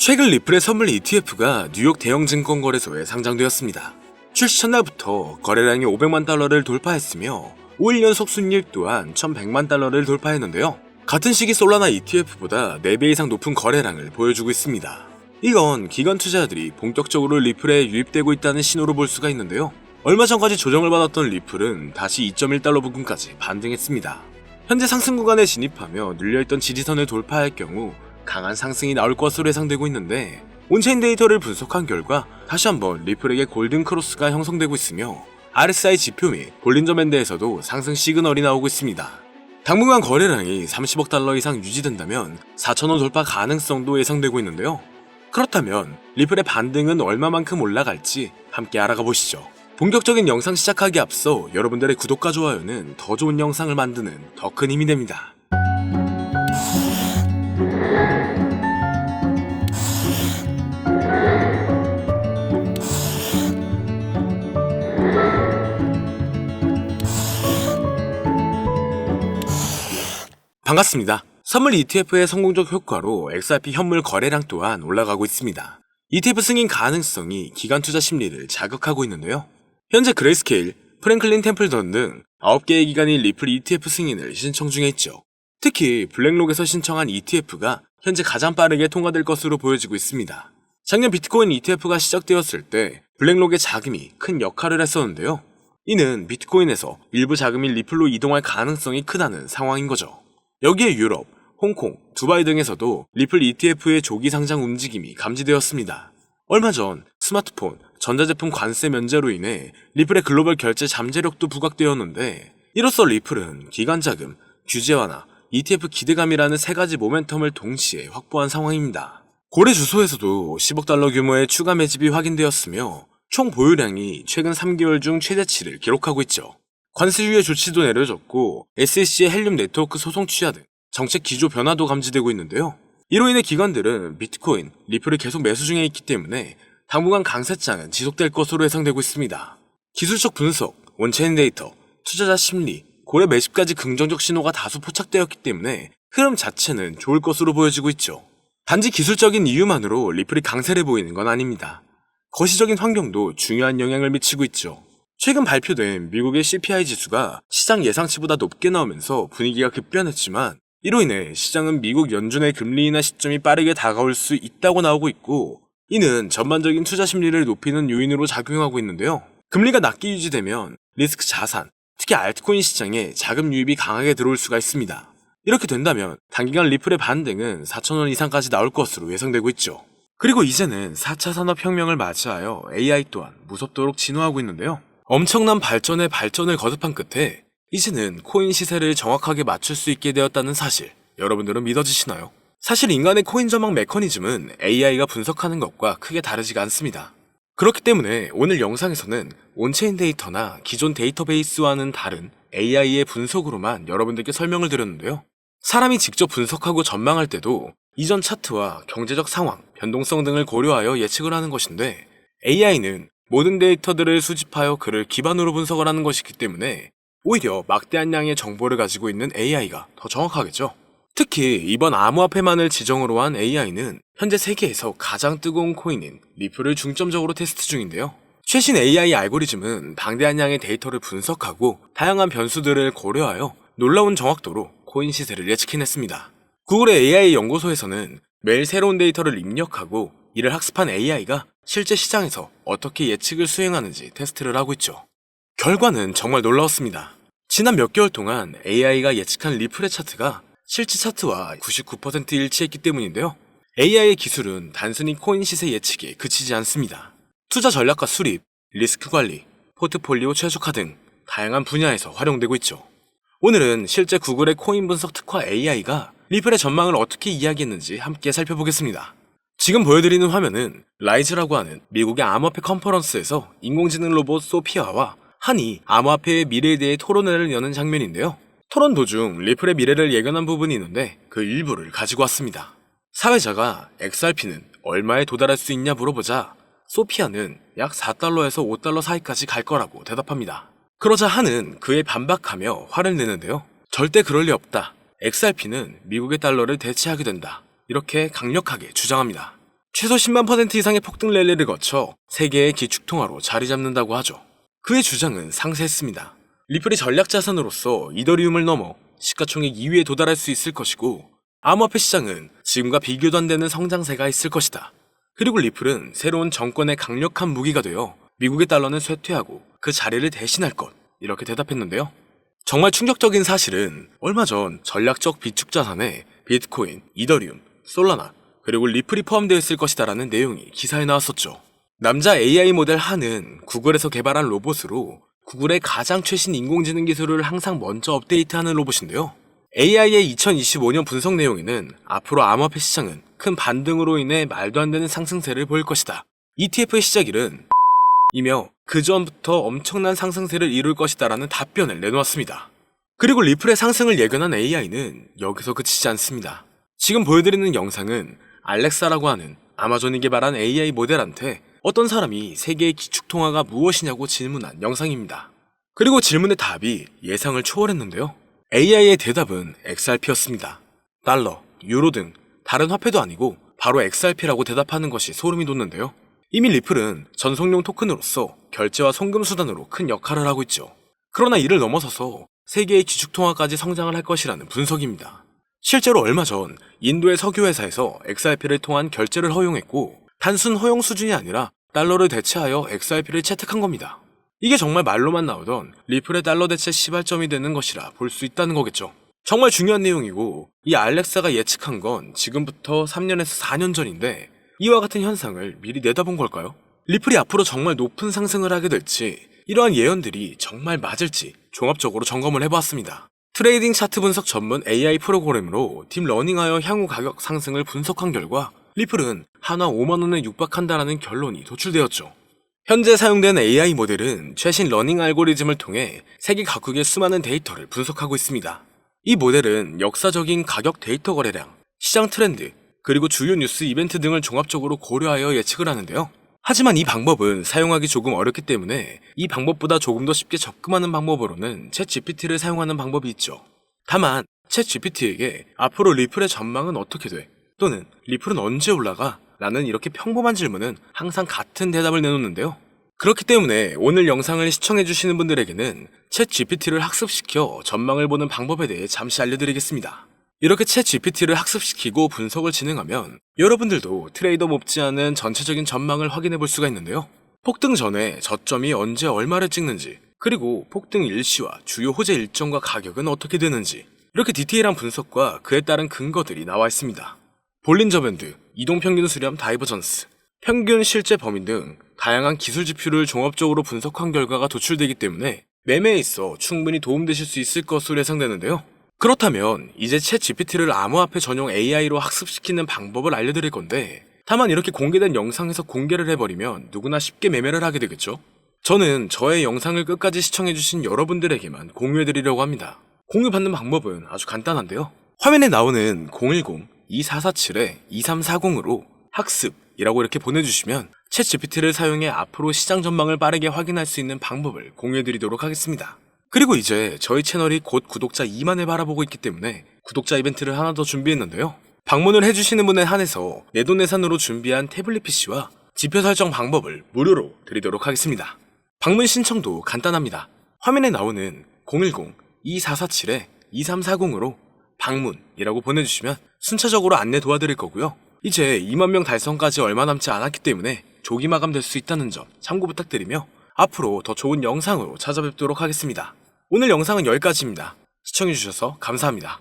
최근 리플의 선물 ETF가 뉴욕 대형 증권거래소에 상장되었습니다. 출시 첫날부터 거래량이 500만 달러를 돌파했으며 5일 연속 순이익 또한 1100만 달러를 돌파했는데요. 같은 시기 솔라나 ETF보다 4배 이상 높은 거래량을 보여주고 있습니다. 이건 기관 투자자들이 본격적으로 리플에 유입되고 있다는 신호로 볼 수가 있는데요. 얼마 전까지 조정을 받았던 리플은 다시 2.1달러 부근까지 반등했습니다. 현재 상승 구간에 진입하며 눌려있던 지지선을 돌파할 경우 강한 상승이 나올 것으로 예상되고 있는데, 온체인 데이터를 분석한 결과 다시 한번 리플에게 골든 크로스가 형성되고 있으며 RSI 지표 및 볼린저 밴드에서도 상승 시그널이 나오고 있습니다. 당분간 거래량이 30억 달러 이상 유지된다면 4,000원 돌파 가능성도 예상되고 있는데요. 그렇다면 리플의 반등은 얼마만큼 올라갈지 함께 알아가 보시죠. 본격적인 영상 시작하기에 앞서 여러분들의 구독과 좋아요는 더 좋은 영상을 만드는 더 큰 힘이 됩니다. 반갑습니다. 선물 ETF의 성공적 효과로 XRP 현물 거래량 또한 올라가고 있습니다. ETF 승인 가능성이 기관 투자 심리를 자극하고 있는데요. 현재 그레이스케일, 프랭클린 템플던 등 9개의 기관이 리플 ETF 승인을 신청 중에 있죠. 특히 블랙록에서 신청한 ETF가 현재 가장 빠르게 통과될 것으로 보여지고 있습니다. 작년 비트코인 ETF가 시작되었을 때 블랙록의 자금이 큰 역할을 했었는데요. 이는 비트코인에서 일부 자금이 리플로 이동할 가능성이 크다는 상황인 거죠. 여기에 유럽, 홍콩, 두바이 등에서도 리플 ETF의 조기 상장 움직임이 감지되었습니다. 얼마 전 스마트폰, 전자제품 관세 면제로 인해 리플의 글로벌 결제 잠재력도 부각되었는데, 이로써 리플은 기관 자금, 규제 완화, ETF 기대감이라는 세 가지 모멘텀을 동시에 확보한 상황입니다. 고래 주소에서도 10억 달러 규모의 추가 매집이 확인되었으며 총 보유량이 최근 3개월 중 최대치를 기록하고 있죠. 관세 유예 조치도 내려졌고 SEC의 헬륨 네트워크 소송 취하 등 정책 기조 변화도 감지되고 있는데요. 이로 인해 기관들은 비트코인, 리플을 계속 매수 중에 있기 때문에 당분간 강세장은 지속될 것으로 예상되고 있습니다. 기술적 분석, 온체인 데이터, 투자자 심리, 고래 매집까지 긍정적 신호가 다수 포착되었기 때문에 흐름 자체는 좋을 것으로 보여지고 있죠. 단지 기술적인 이유만으로 리플이 강세를 보이는 건 아닙니다. 거시적인 환경도 중요한 영향을 미치고 있죠. 최근 발표된 미국의 CPI 지수가 시장 예상치보다 높게 나오면서 분위기가 급변했지만, 이로 인해 시장은 미국 연준의 금리 인하 시점이 빠르게 다가올 수 있다고 나오고 있고, 이는 전반적인 투자 심리를 높이는 요인으로 작용하고 있는데요. 금리가 낮게 유지되면 리스크 자산, 특히 알트코인 시장에 자금 유입이 강하게 들어올 수가 있습니다. 이렇게 된다면 단기간 리플의 반등은 4,000원 이상까지 나올 것으로 예상되고 있죠. 그리고 이제는 4차 산업혁명을 맞이하여 AI 또한 무섭도록 진화하고 있는데요. 엄청난 발전에 발전을 거듭한 끝에 이제는 코인 시세를 정확하게 맞출 수 있게 되었다는 사실, 여러분들은 믿어지시나요? 사실 인간의 코인 전망 메커니즘은 AI가 분석하는 것과 크게 다르지가 않습니다. 그렇기 때문에 오늘 영상에서는 온체인 데이터나 기존 데이터베이스와는 다른 AI의 분석으로만 여러분들께 설명을 드렸는데요. 사람이 직접 분석하고 전망할 때도 이전 차트와 경제적 상황, 변동성 등을 고려하여 예측을 하는 것인데, AI는 모든 데이터들을 수집하여 그를 기반으로 분석을 하는 것이기 때문에 오히려 막대한 양의 정보를 가지고 있는 AI가 더 정확하겠죠. 특히 이번 암호화폐만을 지정으로 한 AI는 현재 세계에서 가장 뜨거운 코인인 리플을 중점적으로 테스트 중인데요. 최신 AI 알고리즘은 방대한 양의 데이터를 분석하고 다양한 변수들을 고려하여 놀라운 정확도로 코인 시세를 예측해냈습니다. 구글의 AI 연구소에서는 매일 새로운 데이터를 입력하고 이를 학습한 AI가 실제 시장에서 어떻게 예측을 수행하는지 테스트를 하고 있죠. 결과는 정말 놀라웠습니다. 지난 몇 개월 동안 AI가 예측한 리플의 차트가 실제 차트와 99% 일치했기 때문인데요. AI의 기술은 단순히 코인 시세 예측에 그치지 않습니다. 투자 전략과 수립, 리스크 관리, 포트폴리오 최적화 등 다양한 분야에서 활용되고 있죠. 오늘은 실제 구글의 코인 분석 특화 AI가 리플의 전망을 어떻게 이야기했는지 함께 살펴보겠습니다. 지금 보여드리는 화면은 라이즈라고 하는 미국의 암호화폐 컨퍼런스에서 인공지능 로봇 소피아와 한이 암호화폐의 미래에 대해 토론회를 여는 장면인데요. 토론 도중 리플의 미래를 예견한 부분이 있는데 그 일부를 가지고 왔습니다. 사회자가 XRP는 얼마에 도달할 수 있냐 물어보자 소피아는 약 4달러에서 5달러 사이까지 갈 거라고 대답합니다. 그러자 한은 그에 반박하며 화를 내는데요. 절대 그럴 리 없다. XRP는 미국의 달러를 대체하게 된다. 이렇게 강력하게 주장합니다. 최소 10만% 이상의 폭등 랠리를 거쳐 세계의 기축통화로 자리 잡는다고 하죠. 그의 주장은 상세했습니다. 리플이 전략 자산으로서 이더리움을 넘어 시가총액 2위에 도달할 수 있을 것이고, 암호화폐 시장은 지금과 비교도 안 되는 성장세가 있을 것이다. 그리고 리플은 새로운 정권의 강력한 무기가 되어 미국의 달러는 쇠퇴하고 그 자리를 대신할 것, 이렇게 대답했는데요. 정말 충격적인 사실은 얼마 전 전략적 비축 자산에 비트코인, 이더리움, 솔라나, 그리고 리플이 포함되어 있을 것이다라는 내용이 기사에 나왔었죠. 남자 AI 모델 한은 구글에서 개발한 로봇으로 구글의 가장 최신 인공지능 기술을 항상 먼저 업데이트하는 로봇인데요. AI의 2025년 분석 내용에는 앞으로 암호화폐 시장은 큰 반등으로 인해 말도 안 되는 상승세를 보일 것이다. ETF의 시작일은 이며 그 전부터 엄청난 상승세를 이룰 것이다라는 답변을 내놓았습니다. 그리고 리플의 상승을 예견한 AI는 여기서 그치지 않습니다. 지금 보여드리는 영상은 알렉사라고 하는 아마존이 개발한 AI 모델한테 어떤 사람이 세계의 기축통화가 무엇이냐고 질문한 영상입니다. 그리고 질문의 답이 예상을 초월했는데요. AI의 대답은 XRP였습니다. 달러, 유로 등 다른 화폐도 아니고 바로 XRP라고 대답하는 것이 소름이 돋는데요. 이미 리플은 전송용 토큰으로서 결제와 송금 수단으로 큰 역할을 하고 있죠. 그러나 이를 넘어서서 세계의 기축통화까지 성장을 할 것이라는 분석입니다. 실제로 얼마 전 인도의 석유회사에서 XRP를 통한 결제를 허용했고, 단순 허용 수준이 아니라 달러를 대체하여 XRP를 채택한 겁니다. 이게 정말 말로만 나오던 리플의 달러 대체 시발점이 되는 것이라 볼 수 있다는 거겠죠. 정말 중요한 내용이고, 이 알렉사가 예측한 건 지금부터 3년에서 4년 전인데 이와 같은 현상을 미리 내다본 걸까요? 리플이 앞으로 정말 높은 상승을 하게 될지, 이러한 예언들이 정말 맞을지 종합적으로 점검을 해보았습니다. 트레이딩 차트 분석 전문 AI 프로그램으로 딥러닝하여 향후 가격 상승을 분석한 결과 리플은 한화 5만원에 육박한다라는 결론이 도출되었죠. 현재 사용된 AI 모델은 최신 러닝 알고리즘을 통해 세계 각국의 수많은 데이터를 분석하고 있습니다. 이 모델은 역사적인 가격 데이터 거래량, 시장 트렌드, 그리고 주요 뉴스 이벤트 등을 종합적으로 고려하여 예측을 하는데요. 하지만 이 방법은 사용하기 조금 어렵기 때문에 이 방법보다 조금 더 쉽게 접근하는 방법으로는 챗GPT를 사용하는 방법이 있죠. 다만 챗GPT에게 앞으로 리플의 전망은 어떻게 돼? 또는 리플은 언제 올라가? 라는 이렇게 평범한 질문은 항상 같은 대답을 내놓는데요. 그렇기 때문에 오늘 영상을 시청해주시는 분들에게는 챗GPT를 학습시켜 전망을 보는 방법에 대해 잠시 알려드리겠습니다. 이렇게 챗GPT를 학습시키고 분석을 진행하면 여러분들도 트레이더 못지않은 전체적인 전망을 확인해 볼 수가 있는데요. 폭등 전에 저점이 언제 얼마를 찍는지, 그리고 폭등 일시와 주요 호재 일정과 가격은 어떻게 되는지, 이렇게 디테일한 분석과 그에 따른 근거들이 나와 있습니다. 볼린저 밴드, 이동평균 수렴 다이버전스, 평균 실제 범위 등 다양한 기술 지표를 종합적으로 분석한 결과가 도출되기 때문에 매매에 있어 충분히 도움되실 수 있을 것으로 예상되는데요. 그렇다면 이제 챗GPT를 암호화폐 전용 AI로 학습시키는 방법을 알려드릴 건데, 다만 이렇게 공개된 영상에서 공개를 해버리면 누구나 쉽게 매매를 하게 되겠죠? 저는 저의 영상을 끝까지 시청해주신 여러분들에게만 공유해드리려고 합니다. 공유받는 방법은 아주 간단한데요. 화면에 나오는 010-2447-2340으로 학습이라고 이렇게 보내주시면 챗GPT를 사용해 앞으로 시장 전망을 빠르게 확인할 수 있는 방법을 공유해드리도록 하겠습니다. 그리고 이제 저희 채널이 곧 구독자 2만을 바라보고 있기 때문에 구독자 이벤트를 하나 더 준비했는데요. 방문을 해주시는 분에 한해서 내돈내산으로 준비한 태블릿 PC와 지표 설정 방법을 무료로 드리도록 하겠습니다. 방문 신청도 간단합니다. 화면에 나오는 010-2447-2340으로 방문이라고 보내주시면 순차적으로 안내 도와드릴 거고요. 이제 2만 명 달성까지 얼마 남지 않았기 때문에 조기 마감될 수 있다는 점 참고 부탁드리며 앞으로 더 좋은 영상으로 찾아뵙도록 하겠습니다. 오늘 영상은 여기까지입니다. 시청해주셔서 감사합니다.